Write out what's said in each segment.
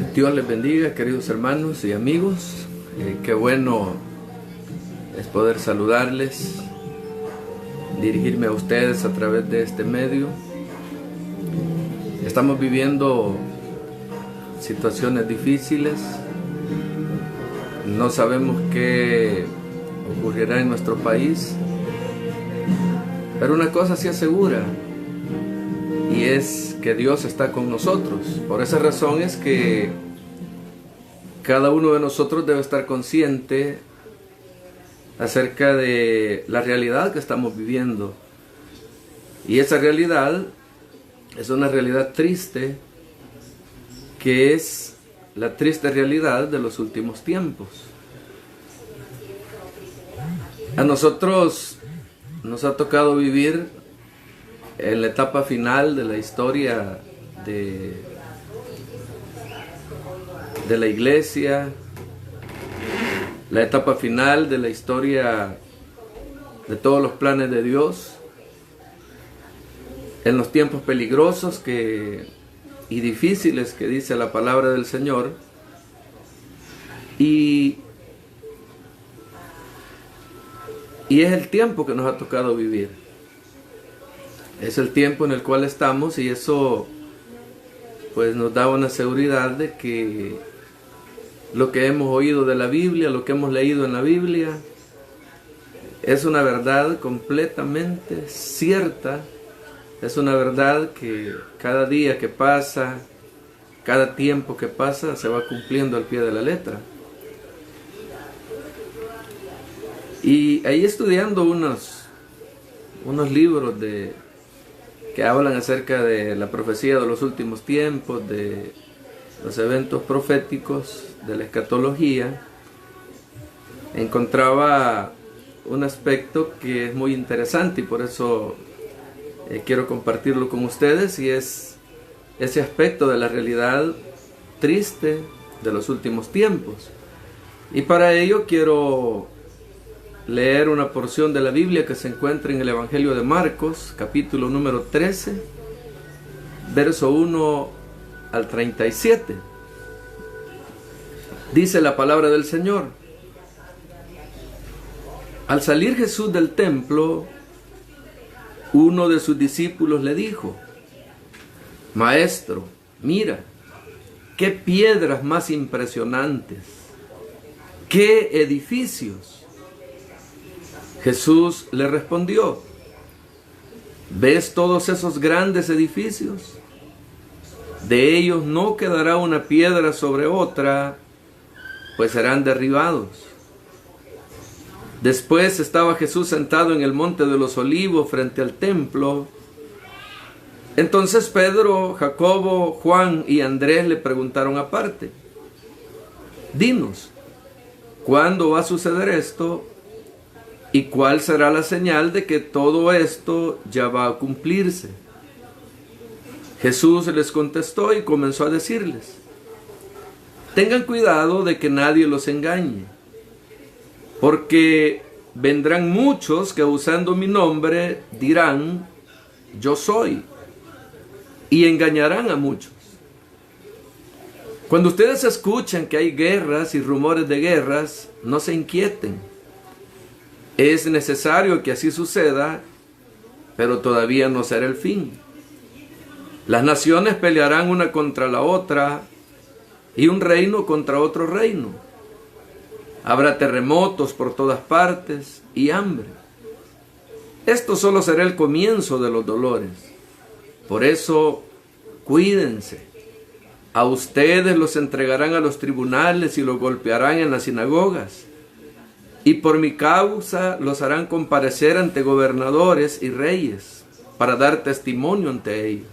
Dios les bendiga, queridos hermanos y amigos. Qué bueno es poder saludarles, dirigirme a ustedes a través de este medio. Estamos viviendo situaciones difíciles. No sabemos qué ocurrirá en nuestro país, pero una cosa sí es segura, y es que Dios está con nosotros. Por esa razón es que cada uno de nosotros debe estar consciente acerca de la realidad que estamos viviendo. Y esa realidad es una realidad triste, que es la triste realidad de los últimos tiempos. A nosotros nos ha tocado vivir en la etapa final de la historia de la iglesia, la etapa final de la historia de todos los planes de Dios, en los tiempos peligrosos y difíciles que dice la palabra del Señor, y es el tiempo que nos ha tocado vivir. Es el tiempo en el cual estamos, y eso pues nos da una seguridad de que lo que hemos oído de la Biblia, lo que hemos leído en la Biblia, es una verdad completamente cierta. Es una verdad que cada día que pasa, cada tiempo que pasa, se va cumpliendo al pie de la letra. Y ahí estudiando unos libros que hablan acerca de la profecía de los últimos tiempos, de los eventos proféticos, de la escatología, encontraba un aspecto que es muy interesante, y por eso quiero compartirlo con ustedes, y es ese aspecto de la realidad triste de los últimos tiempos. Y para ello quiero leer una porción de la Biblia que se encuentra en el Evangelio de Marcos, capítulo número 13, verso 1 al 37. Dice la palabra del Señor: Al salir Jesús del templo, uno de sus discípulos le dijo: Maestro, mira, qué piedras más impresionantes, qué edificios. Jesús le respondió: ¿Ves todos esos grandes edificios? De ellos no quedará una piedra sobre otra, pues serán derribados. Después estaba Jesús sentado en el monte de los Olivos frente al templo. Entonces Pedro, Jacobo, Juan y Andrés le preguntaron aparte: Dinos, ¿cuándo va a suceder esto? ¿Y cuál será la señal de que todo esto ya va a cumplirse? Jesús les contestó y comenzó a decirles: Tengan cuidado de que nadie los engañe, porque vendrán muchos que usando mi nombre dirán: Yo soy, y engañarán a muchos. Cuando ustedes escuchen que hay guerras y rumores de guerras, no se inquieten. Es necesario que así suceda, pero todavía no será el fin. Las naciones pelearán una contra la otra, y un reino contra otro reino. Habrá terremotos por todas partes y hambre. Esto solo será el comienzo de los dolores. Por eso, cuídense. A ustedes los entregarán a los tribunales y los golpearán en las sinagogas. Y por mi causa los harán comparecer ante gobernadores y reyes, para dar testimonio ante ellos.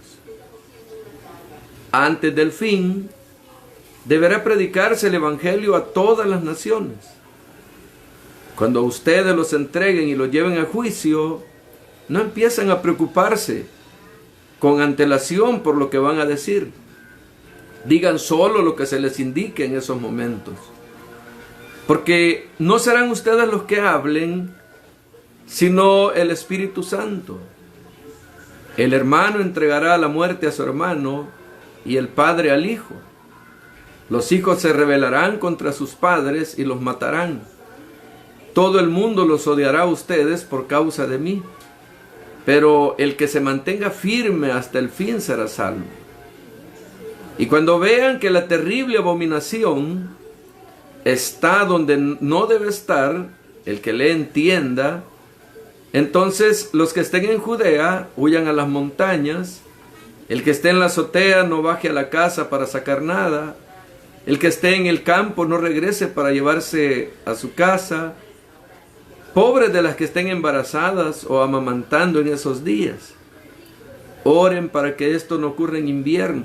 Antes del fin, deberá predicarse el Evangelio a todas las naciones. Cuando ustedes los entreguen y los lleven a juicio, no empiecen a preocuparse con antelación por lo que van a decir. Digan solo lo que se les indique en esos momentos. Porque no serán ustedes los que hablen, sino el Espíritu Santo. El hermano entregará a la muerte a su hermano, y el padre al hijo. Los hijos se rebelarán contra sus padres y los matarán. Todo el mundo los odiará a ustedes por causa de mí. Pero el que se mantenga firme hasta el fin será salvo. Y cuando vean que la terrible abominación está donde no debe estar, el que le entienda, entonces los que estén en Judea huyan a las montañas. El que esté en la azotea no baje a la casa para sacar nada. El que esté en el campo no regrese para llevarse a su casa. Pobres de las que estén embarazadas o amamantando en esos días. Oren para que esto no ocurra en invierno,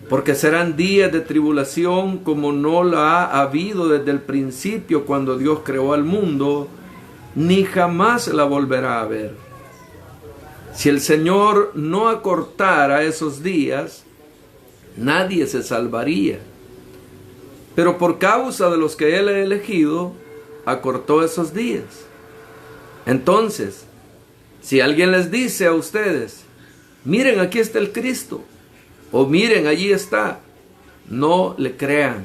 porque serán días de tribulación como no la ha habido desde el principio cuando Dios creó al mundo, ni jamás la volverá a ver. Si el Señor no acortara esos días, nadie se salvaría. Pero por causa de los que Él ha elegido, acortó esos días. Entonces, si alguien les dice a ustedes, miren, aquí está el Cristo, o miren, allí está, no le crean,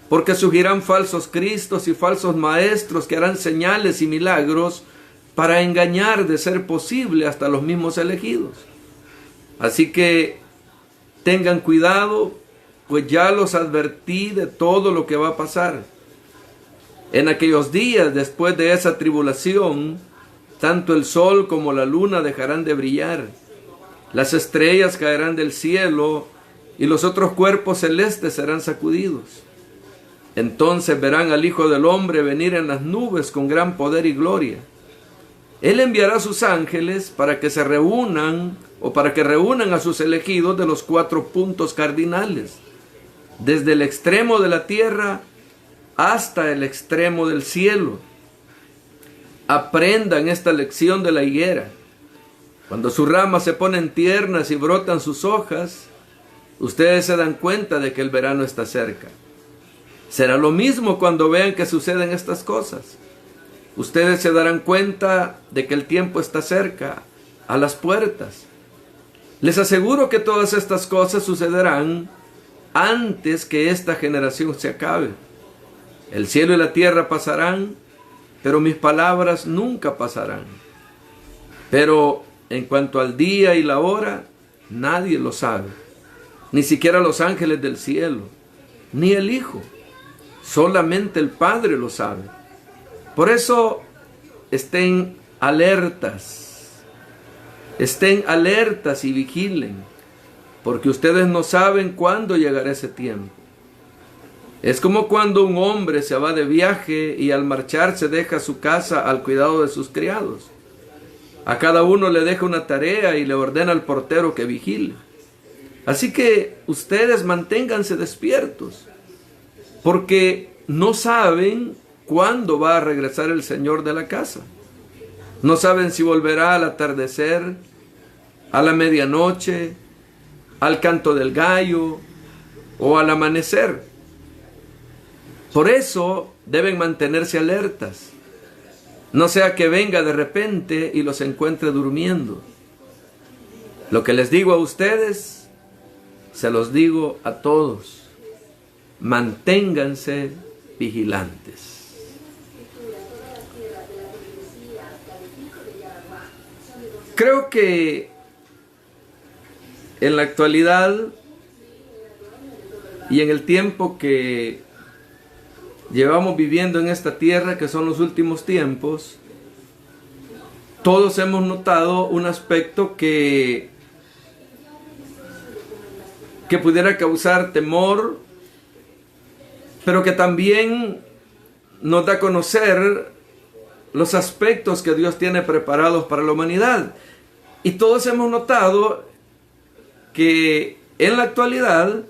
porque surgirán falsos cristos y falsos maestros que harán señales y milagros para engañar, de ser posible, hasta los mismos elegidos. Así que tengan cuidado, pues ya los advertí de todo lo que va a pasar. En aquellos días, después de esa tribulación, tanto el sol como la luna dejarán de brillar, las estrellas caerán del cielo y los otros cuerpos celestes serán sacudidos. Entonces verán al Hijo del Hombre venir en las nubes con gran poder y gloria. Él enviará a sus ángeles para que se reúnan, o para que reúnan a sus elegidos de los 4 puntos cardinales, desde el extremo de la tierra hasta el extremo del cielo. Aprendan esta lección de la higuera. Cuando sus ramas se ponen tiernas y brotan sus hojas, ustedes se dan cuenta de que el verano está cerca. Será lo mismo cuando vean que suceden estas cosas. Ustedes se darán cuenta de que el tiempo está cerca, a las puertas. Les aseguro que todas estas cosas sucederán antes que esta generación se acabe. El cielo y la tierra pasarán, pero mis palabras nunca pasarán. Pero en cuanto al día y la hora, nadie lo sabe, ni siquiera los ángeles del cielo, ni el Hijo. Solamente el Padre lo sabe. Por eso estén alertas y vigilen, porque ustedes no saben cuándo llegará ese tiempo. Es como cuando un hombre se va de viaje y al marcharse deja su casa al cuidado de sus criados. A cada uno le deja una tarea y le ordena al portero que vigile. Así que ustedes manténganse despiertos, porque no saben cuándo va a regresar el Señor de la casa. No saben si volverá al atardecer, a la medianoche, al canto del gallo o al amanecer. Por eso deben mantenerse alertas. No sea que venga de repente y los encuentre durmiendo. Lo que les digo a ustedes, se los digo a todos. Manténganse vigilantes. Creo que en la actualidad y en el tiempo que llevamos viviendo en esta tierra, que son los últimos tiempos, todos hemos notado un aspecto que pudiera causar temor, pero que también nos da a conocer los aspectos que Dios tiene preparados para la humanidad. Y todos hemos notado que en la actualidad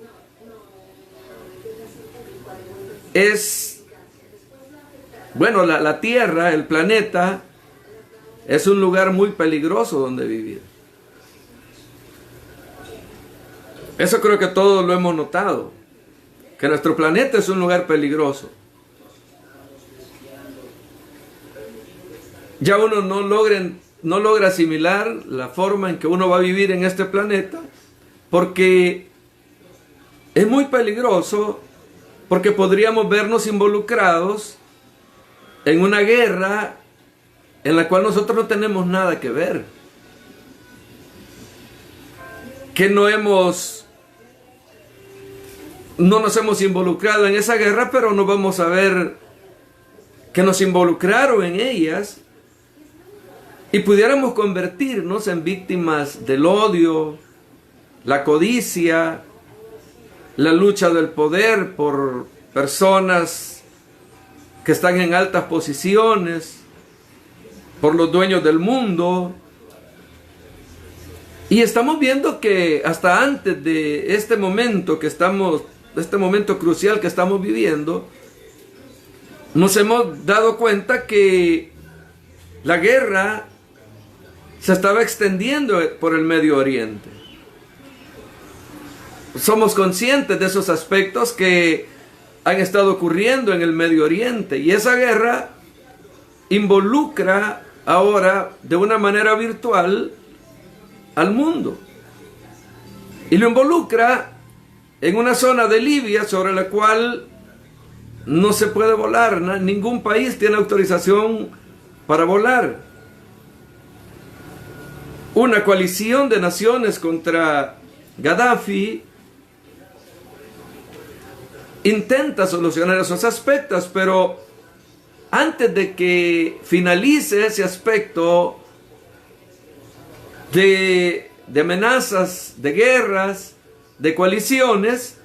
la Tierra, el planeta, es un lugar muy peligroso donde vivir. Eso creo que todos lo hemos notado, que nuestro planeta es un lugar peligroso. Ya uno no logra asimilar la forma en que uno va a vivir en este planeta, porque es muy peligroso porque podríamos vernos involucrados en una guerra en la cual nosotros no tenemos nada que ver, que no nos hemos involucrado en esa guerra, pero no vamos a ver que nos involucraron en ellas y pudiéramos convertirnos en víctimas del odio, la codicia, la lucha del poder por personas que están en altas posiciones, por los dueños del mundo. Y estamos viendo que hasta antes de este momento este momento crucial que estamos viviendo, nos hemos dado cuenta que la guerra se estaba extendiendo por el Medio Oriente. Somos conscientes de esos aspectos que han estado ocurriendo en el Medio Oriente, y esa guerra involucra ahora de una manera virtual al mundo, y lo involucra en una zona de Libia sobre la cual no se puede volar, ningún país tiene autorización para volar. Una coalición de naciones contra Gaddafi intenta solucionar esos aspectos, pero antes de que finalice ese aspecto de amenazas, de guerras, de coaliciones,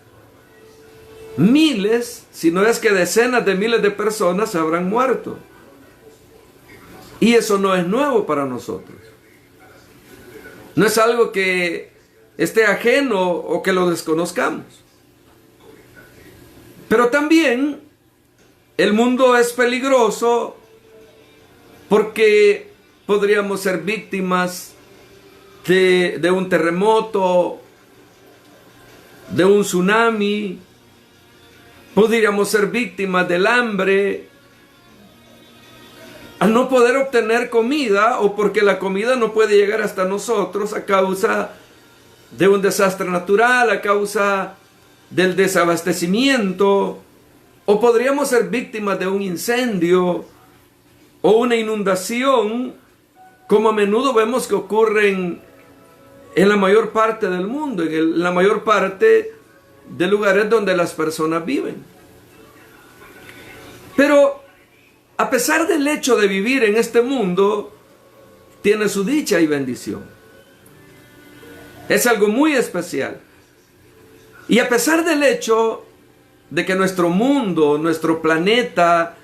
miles, si no es que decenas de miles de personas se habrán muerto. Y eso no es nuevo para nosotros. No es algo que esté ajeno o que lo desconozcamos. Pero también el mundo es peligroso porque podríamos ser víctimas de un terremoto, de un tsunami, podríamos ser víctimas del hambre, al no poder obtener comida o porque la comida no puede llegar hasta nosotros a causa de un desastre natural, a causa del desabastecimiento, o podríamos ser víctimas de un incendio o una inundación, como a menudo vemos que ocurren en la mayor parte del mundo, en la mayor parte de lugares donde las personas viven. Pero a pesar del hecho de vivir en este mundo, tiene su dicha y bendición. Es algo muy especial. Y a pesar del hecho de que nuestro mundo, nuestro planeta,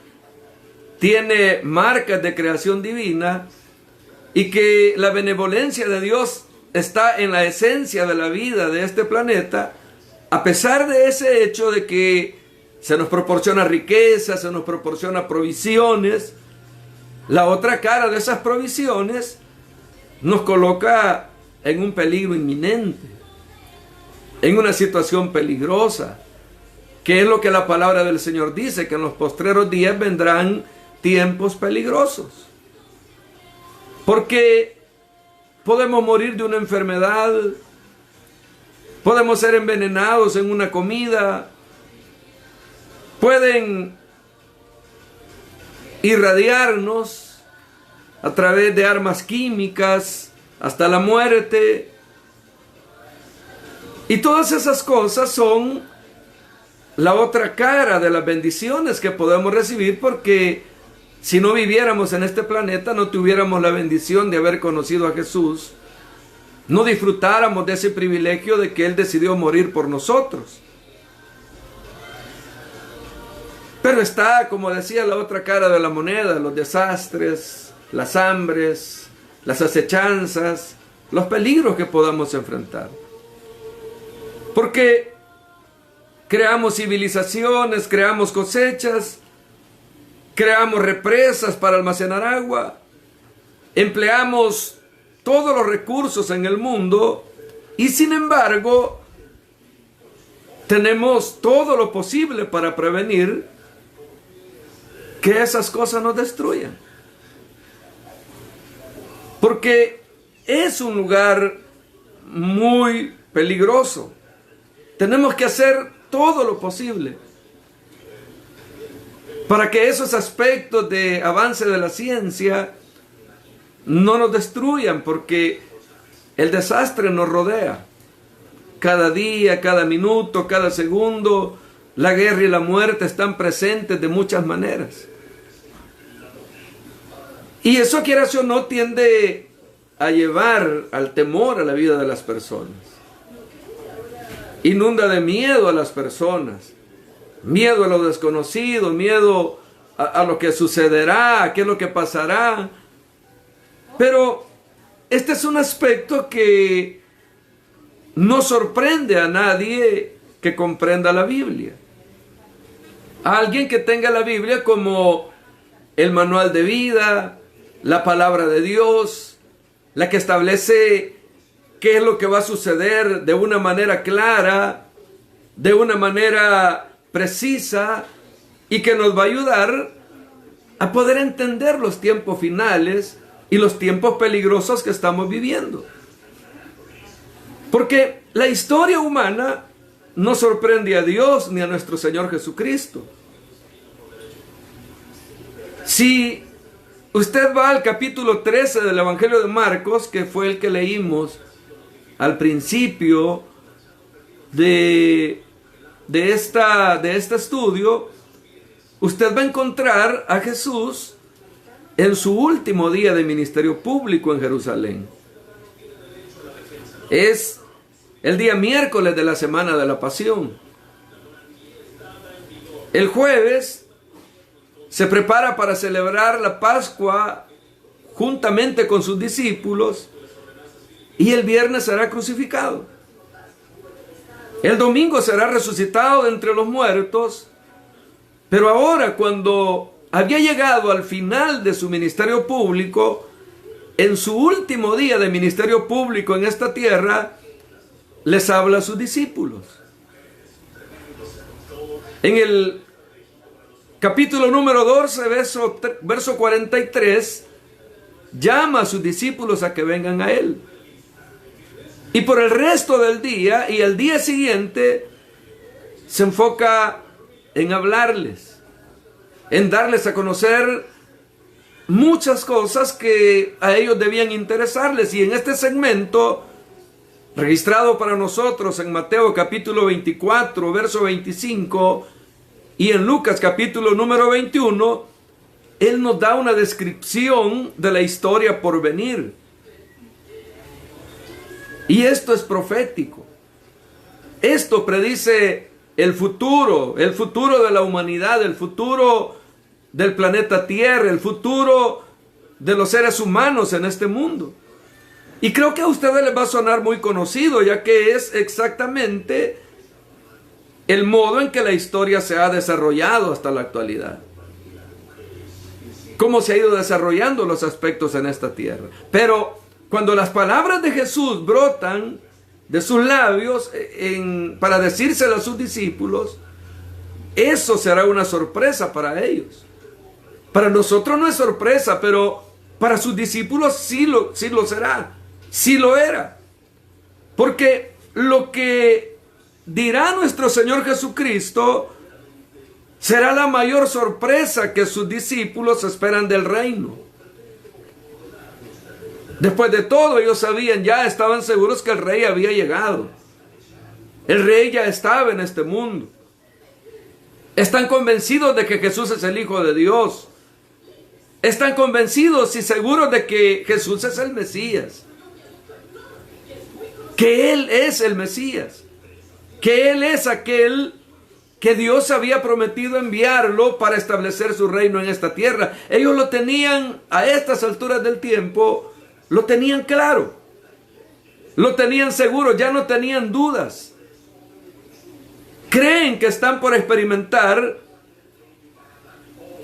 tiene marcas de creación divina y que la benevolencia de Dios está en la esencia de la vida de este planeta, a pesar de ese hecho de que se nos proporciona riqueza, se nos proporciona provisiones, la otra cara de esas provisiones nos coloca en un peligro inminente, en una situación peligrosa, que es lo que la palabra del Señor dice, que en los postreros días vendrán tiempos peligrosos. Porque podemos morir de una enfermedad, podemos ser envenenados en una comida, pueden irradiarnos a través de armas químicas hasta la muerte. Y todas esas cosas son la otra cara de las bendiciones que podemos recibir, porque si no viviéramos en este planeta, no tuviéramos la bendición de haber conocido a Jesús, no disfrutáramos de ese privilegio de que Él decidió morir por nosotros. Pero está, como decía, la otra cara de la moneda, los desastres, las hambres, las acechanzas, los peligros que podamos enfrentar. Porque creamos civilizaciones, creamos cosechas, creamos represas para almacenar agua, empleamos todos los recursos en el mundo y sin embargo tenemos todo lo posible para prevenir que esas cosas nos destruyan. Porque es un lugar muy peligroso. Tenemos que hacer todo lo posible para que esos aspectos de avance de la ciencia no nos destruyan, porque el desastre nos rodea. Cada día, cada minuto, cada segundo, la guerra y la muerte están presentes de muchas maneras. Y eso, quieras o no, tiende a llevar al temor a la vida de las personas. Inunda de miedo a las personas. Miedo a lo desconocido, miedo a lo que sucederá, a qué es lo que pasará. Pero este es un aspecto que no sorprende a nadie que comprenda la Biblia. A alguien que tenga la Biblia como el manual de vida, la palabra de Dios, la que establece qué es lo que va a suceder de una manera clara, de una manera precisa, y que nos va a ayudar a poder entender los tiempos finales y los tiempos peligrosos que estamos viviendo. Porque la historia humana no sorprende a Dios ni a nuestro Señor Jesucristo. Si usted va al capítulo 13 del Evangelio de Marcos, que fue el que leímos al principio de este estudio, usted va a encontrar a Jesús en su último día de ministerio público en Jerusalén. Es el día miércoles de la semana de la Pasión. El jueves se prepara para celebrar la Pascua juntamente con sus discípulos, y el viernes será crucificado. El domingo será resucitado de entre los muertos. Pero ahora, cuando había llegado al final de su ministerio público, en su último día de ministerio público en esta tierra, les habla a sus discípulos. En el capítulo número 12, verso 43, llama a sus discípulos a que vengan a él. Y por el resto del día y el día siguiente se enfoca en hablarles, en darles a conocer muchas cosas que a ellos debían interesarles. Y en este segmento, registrado para nosotros en Mateo capítulo 24, verso 25, y en Lucas capítulo número 21, Él nos da una descripción de la historia por venir. Y esto es profético. Esto predice el futuro de la humanidad, el futuro del planeta Tierra, el futuro de los seres humanos en este mundo. Y creo que a ustedes les va a sonar muy conocido, ya que es exactamente el modo en que la historia se ha desarrollado hasta la actualidad. Cómo se ha ido desarrollando los aspectos en esta tierra. Pero cuando las palabras de Jesús brotan de sus labios para decírselas a sus discípulos, eso será una sorpresa para ellos. Para nosotros no es sorpresa, pero para sus discípulos sí lo será, sí lo era. Porque lo que dirá nuestro Señor Jesucristo será la mayor sorpresa que sus discípulos esperan del reino. Después de todo, ellos sabían, ya estaban seguros que el rey había llegado. El rey ya estaba en este mundo. Están convencidos de que Jesús es el Hijo de Dios. Están convencidos y seguros de que Jesús es el Mesías. Que Él es el Mesías. Que Él es aquel que Dios había prometido enviarlo para establecer su reino en esta tierra. Ellos lo tenían a estas alturas del tiempo. Lo tenían claro, lo tenían seguro, ya no tenían dudas. Creen que están por experimentar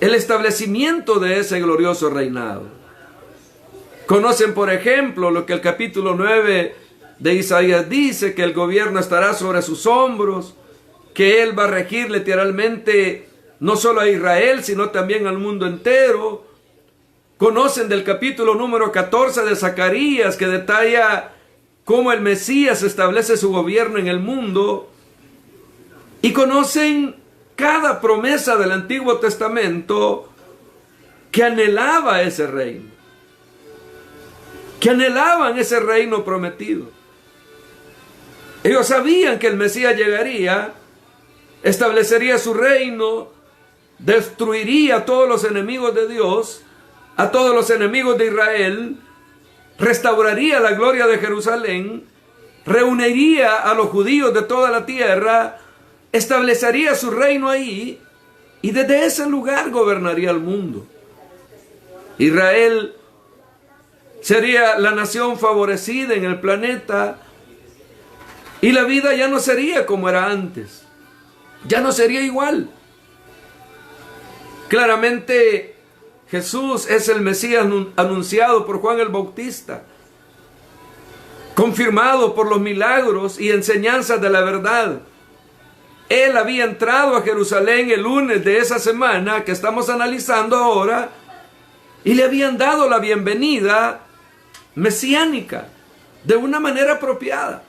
el establecimiento de ese glorioso reinado. Conocen, por ejemplo, lo que el capítulo 9 de Isaías dice, que el gobierno estará sobre sus hombros, que Él va a regir literalmente no solo a Israel, sino también al mundo entero. Conocen del capítulo número 14 de Zacarías, que detalla cómo el Mesías establece su gobierno en el mundo. y conocen cada promesa del Antiguo Testamento que anhelaba ese reino, que anhelaban ese reino prometido. Ellos sabían que el Mesías llegaría, establecería su reino, destruiría a todos los enemigos de Dios, a todos los enemigos de Israel, restauraría la gloria de Jerusalén, reuniría a los judíos de toda la tierra, establecería su reino ahí y desde ese lugar gobernaría el mundo. Israel sería la nación favorecida en el planeta y la vida ya no sería como era antes, ya no sería igual. Claramente Jesús es el Mesías anunciado por Juan el Bautista, confirmado por los milagros y enseñanzas de la verdad. Él había entrado a Jerusalén el lunes de esa semana que estamos analizando ahora y le habían dado la bienvenida mesiánica de una manera apropiada.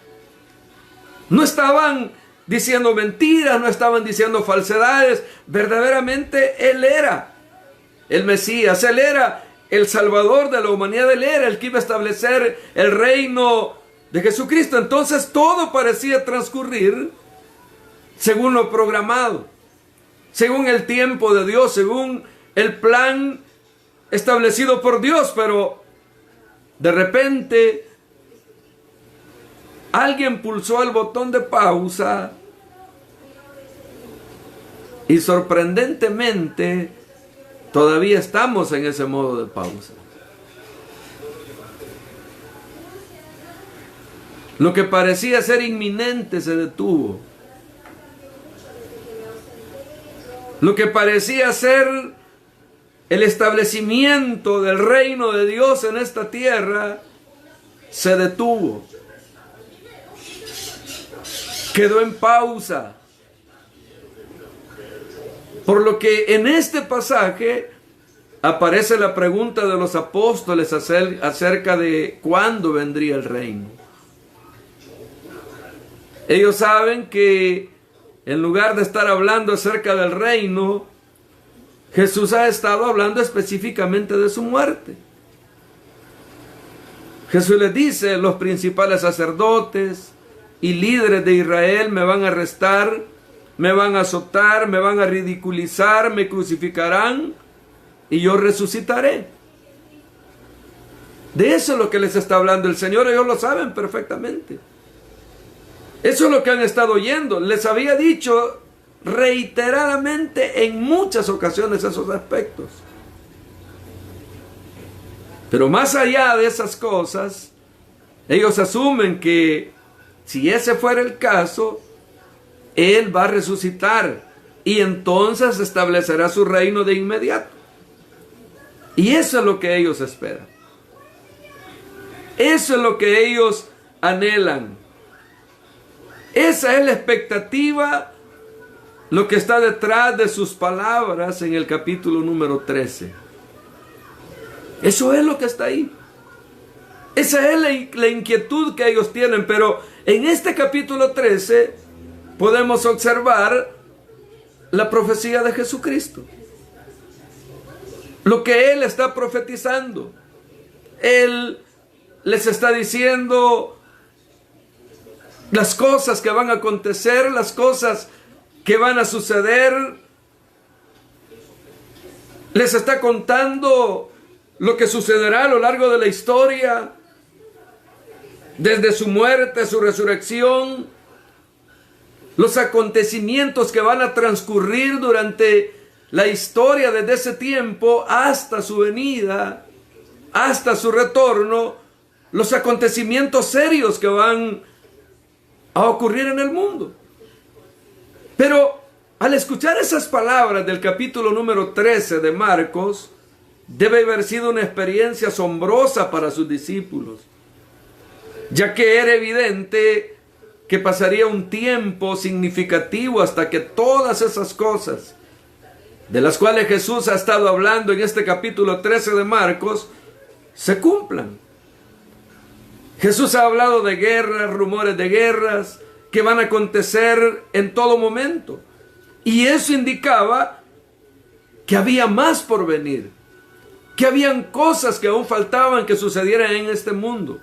No estaban diciendo mentiras, no estaban diciendo falsedades. Verdaderamente Él era el Mesías, Él era el Salvador de la humanidad, Él era el que iba a establecer el reino de Jesucristo. Entonces todo parecía transcurrir según lo programado, según el tiempo de Dios, según el plan establecido por Dios. Pero de repente alguien pulsó el botón de pausa y sorprendentemente todavía estamos en ese modo de pausa. Lo que parecía ser inminente se detuvo. Lo que parecía ser el establecimiento del reino de Dios en esta tierra se detuvo. Quedó en pausa. Por lo que en este pasaje aparece la pregunta de los apóstoles acerca de cuándo vendría el reino. Ellos saben que en lugar de estar hablando acerca del reino, Jesús ha estado hablando específicamente de su muerte. Jesús les dice: los principales sacerdotes y líderes de Israel me van a arrestar, me van a azotar, me van a ridiculizar, me crucificarán y yo resucitaré. De eso es lo que les está hablando el Señor. Ellos lo saben perfectamente. Eso es lo que han estado oyendo. Les había dicho reiteradamente en muchas ocasiones esos aspectos. Pero más allá de esas cosas, ellos asumen que si ese fuera el caso, Él va a resucitar y entonces establecerá su reino de inmediato. Y eso es lo que ellos esperan. Eso es lo que ellos anhelan. Esa es la expectativa, lo que está detrás de sus palabras en el capítulo número 13. Eso es lo que está ahí. Esa es la inquietud que ellos tienen. Pero en este capítulo 13 podemos observar la profecía de Jesucristo. Lo que Él está profetizando. Él les está diciendo las cosas que van a acontecer, las cosas que van a suceder. Les está contando lo que sucederá a lo largo de la historia, desde su muerte, su resurrección, los acontecimientos que van a transcurrir durante la historia desde ese tiempo hasta su venida, hasta su retorno, los acontecimientos serios que van a ocurrir en el mundo. Pero al escuchar esas palabras del capítulo número 13 de Marcos, debe haber sido una experiencia asombrosa para sus discípulos, ya que era evidente que pasaría un tiempo significativo hasta que todas esas cosas de las cuales Jesús ha estado hablando en este capítulo 13 de Marcos se cumplan. Jesús ha hablado de guerras, rumores de guerras, que van a acontecer en todo momento. Y eso indicaba que había más por venir, que habían cosas que aún faltaban que sucedieran en este mundo.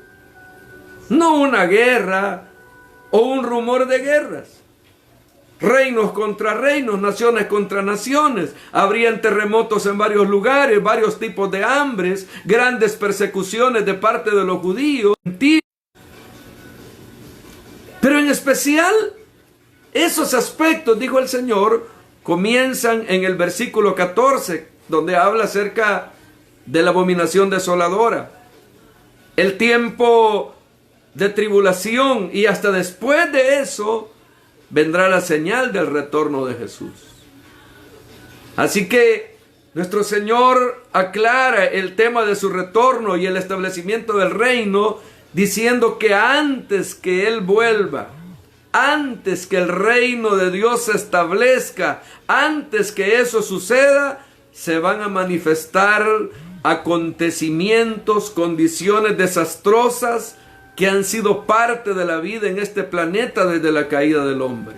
No una guerra o un rumor de guerras. Reinos contra reinos, naciones contra naciones. Habrían terremotos en varios lugares, varios tipos de hambres, grandes persecuciones de parte de los judíos. Pero en especial, esos aspectos, dijo el Señor, comienzan en el versículo 14, donde habla acerca de la abominación desoladora. El tiempo de tribulación, y hasta después de eso vendrá la señal del retorno de Jesús. Así que nuestro Señor aclara el tema de su retorno y el establecimiento del reino, diciendo que antes que Él vuelva, antes que el reino de Dios se establezca, antes que eso suceda, se van a manifestar acontecimientos, condiciones desastrosas que han sido parte de la vida en este planeta desde la caída del hombre.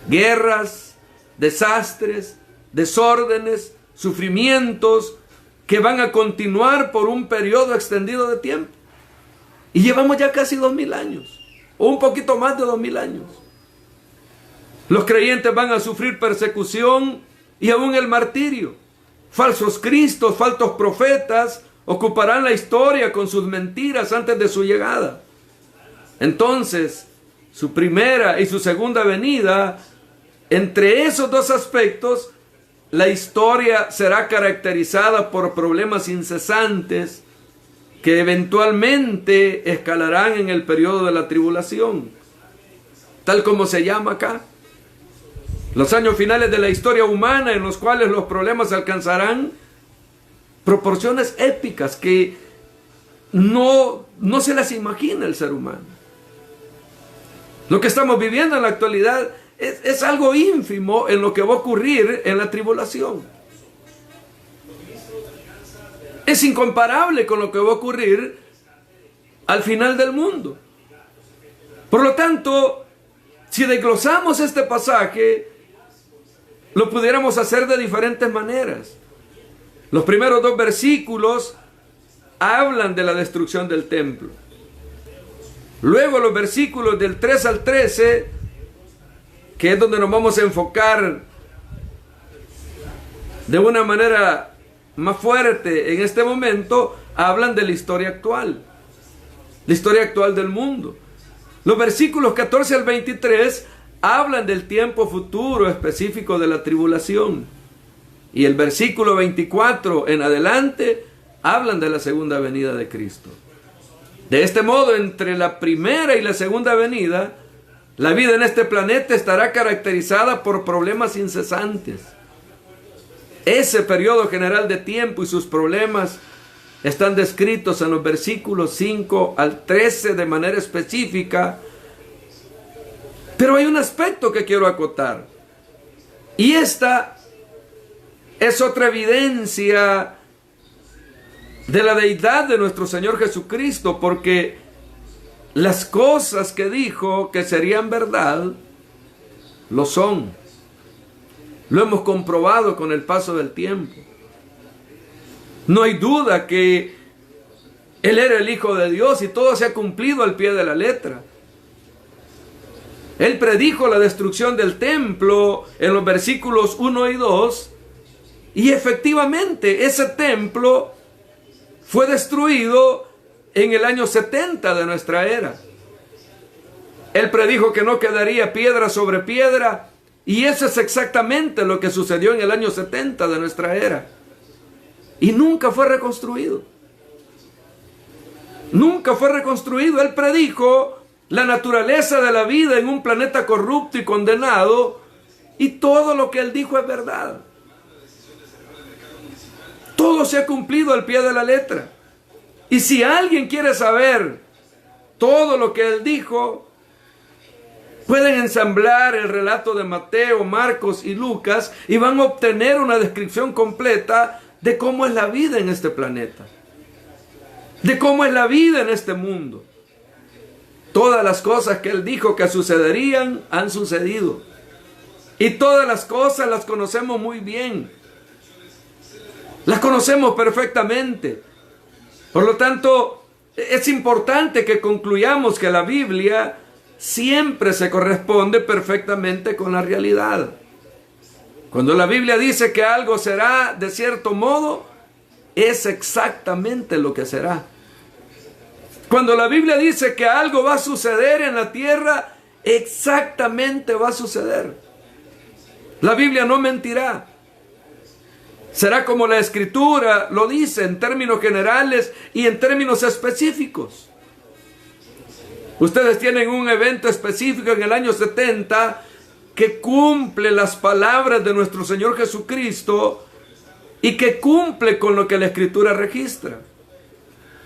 Guerras, desastres, desórdenes, sufrimientos que van a continuar por un periodo extendido de tiempo. Y llevamos ya casi 2000 años, o un poquito más de 2000 años. Los creyentes van a sufrir persecución y aún el martirio. Falsos cristos, falsos profetas ocuparán la historia con sus mentiras antes de su llegada. Entonces, su primera y su segunda venida, entre esos dos aspectos, la historia será caracterizada por problemas incesantes que eventualmente escalarán en el periodo de la tribulación, tal como se llama acá. Los años finales de la historia humana, en los cuales los problemas alcanzarán proporciones épicas que no se las imagina el ser humano. Lo que estamos viviendo en la actualidad es algo ínfimo en lo que va a ocurrir en la tribulación. Es incomparable con lo que va a ocurrir al final del mundo. Por lo tanto, si desglosamos este pasaje, lo pudiéramos hacer de diferentes maneras. Los primeros 2 versículos hablan de la destrucción del templo. Luego los versículos del 3 al 13, que es donde nos vamos a enfocar de una manera más fuerte en este momento, hablan de la historia actual del mundo. Los versículos 14 al 23 hablan del tiempo futuro específico de la tribulación. Y el versículo 24 en adelante hablan de la segunda venida de Cristo. De este modo, entre la primera y la segunda venida, la vida en este planeta estará caracterizada por problemas incesantes. Ese periodo general de tiempo y sus problemas están descritos en los versículos 5 al 13 de manera específica. Pero hay un aspecto que quiero acotar. Y esta es otra evidencia de la deidad de nuestro Señor Jesucristo, porque las cosas que dijo que serían verdad, lo son. Lo hemos comprobado con el paso del tiempo. No hay duda que Él era el Hijo de Dios y todo se ha cumplido al pie de la letra. Él predijo la destrucción del templo en los versículos 1 y 2, y efectivamente ese templo fue destruido en el año 70 de nuestra era. Él predijo que no quedaría piedra sobre piedra, y eso es exactamente lo que sucedió en el año 70 de nuestra era. Y nunca fue reconstruido. Nunca fue reconstruido. Él predijo la naturaleza de la vida en un planeta corrupto y condenado, y todo lo que Él dijo es verdad. Todo se ha cumplido al pie de la letra. Y si alguien quiere saber todo lo que Él dijo, pueden ensamblar el relato de Mateo, Marcos y Lucas y van a obtener una descripción completa de cómo es la vida en este planeta, de cómo es la vida en este mundo. Todas las cosas que Él dijo que sucederían han sucedido. Y todas las cosas las conocemos muy bien. Las conocemos perfectamente. Por lo tanto, es importante que concluyamos que la Biblia siempre se corresponde perfectamente con la realidad. Cuando la Biblia dice que algo será de cierto modo, es exactamente lo que será. Cuando la Biblia dice que algo va a suceder en la tierra, exactamente va a suceder. La Biblia no mentirá. Será como la Escritura lo dice en términos generales y en términos específicos. Ustedes tienen un evento específico en el año 70 que cumple las palabras de nuestro Señor Jesucristo y que cumple con lo que la Escritura registra.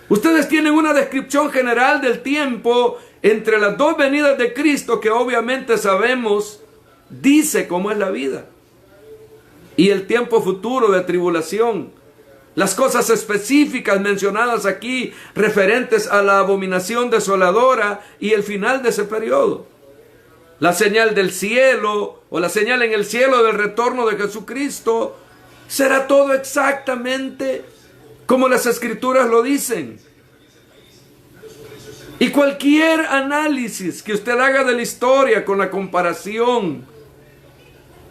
Ustedes tienen una descripción general del tiempo entre las dos venidas de Cristo que obviamente sabemos dice cómo es la vida. Y el tiempo futuro de tribulación. Las cosas específicas mencionadas aquí referentes a la abominación desoladora y el final de ese periodo. La señal del cielo o la señal en el cielo del retorno de Jesucristo será todo exactamente como las Escrituras lo dicen. Y cualquier análisis que usted haga de la historia con la comparación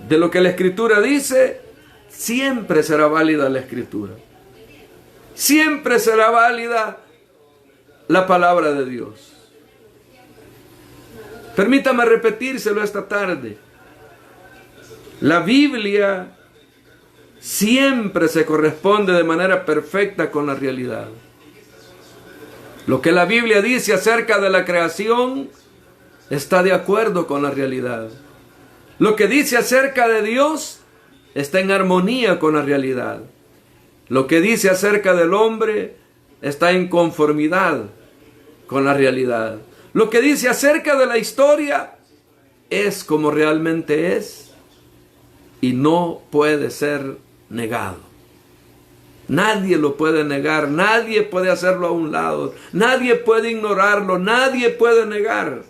de lo que la Escritura dice, siempre será válida la Escritura. Siempre será válida la palabra de Dios. Permítame repetírselo esta tarde. La Biblia siempre se corresponde de manera perfecta con la realidad. Lo que la Biblia dice acerca de la creación está de acuerdo con la realidad. Lo que dice acerca de Dios está en armonía con la realidad. Lo que dice acerca del hombre está en conformidad con la realidad. Lo que dice acerca de la historia es como realmente es y no puede ser negado. Nadie lo puede negar, nadie puede hacerlo a un lado, nadie puede ignorarlo, nadie puede negar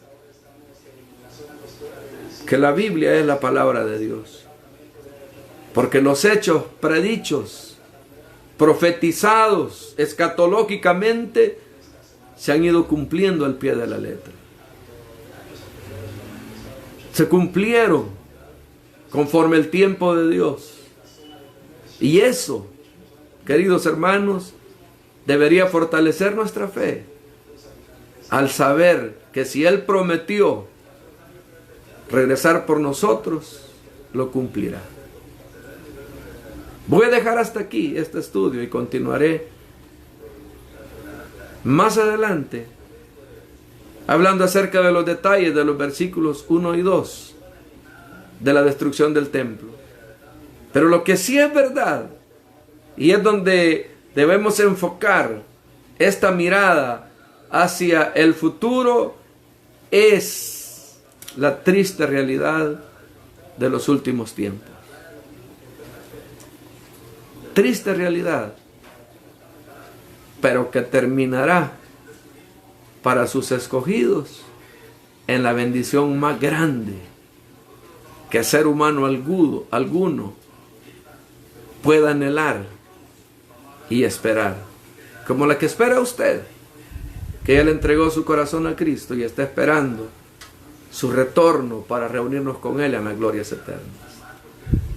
que la Biblia es la palabra de Dios. Porque los hechos predichos, profetizados escatológicamente, se han ido cumpliendo al pie de la letra. Se cumplieron conforme el tiempo de Dios. Y eso, queridos hermanos, debería fortalecer nuestra fe al saber que si Él prometió regresar por nosotros, lo cumplirá. Voy a dejar hasta aquí este estudio y continuaré más adelante hablando acerca de los detalles de los versículos 1 y 2 de la destrucción del templo. Pero lo que sí es verdad, y es donde debemos enfocar esta mirada hacia el futuro, es la triste realidad de los últimos tiempos. Triste realidad, pero que terminará para sus escogidos en la bendición más grande que ser humano alguno pueda anhelar y esperar, como la que espera usted, que Él entregó su corazón a Cristo y está esperando su retorno para reunirnos con Él en las glorias eternas.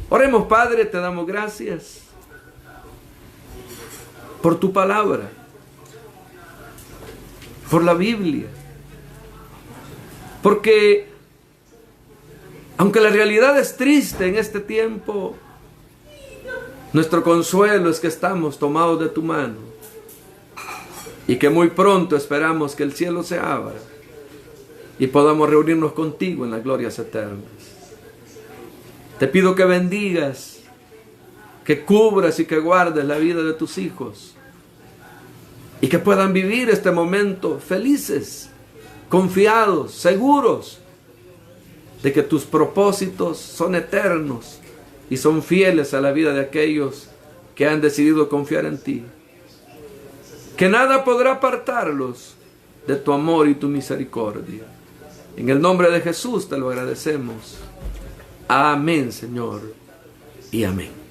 Oremos. Padre, te damos gracias por tu palabra, por la Biblia, porque aunque la realidad es triste en este tiempo, nuestro consuelo es que estamos tomados de tu mano y que muy pronto esperamos que el cielo se abra y podamos reunirnos contigo en las glorias eternas. Te pido que bendigas, que cubras y que guardes la vida de tus hijos y que puedan vivir este momento felices, confiados, seguros de que tus propósitos son eternos y son fieles a la vida de aquellos que han decidido confiar en ti. Que nada podrá apartarlos de tu amor y tu misericordia. En el nombre de Jesús te lo agradecemos. Amén, Señor, y amén.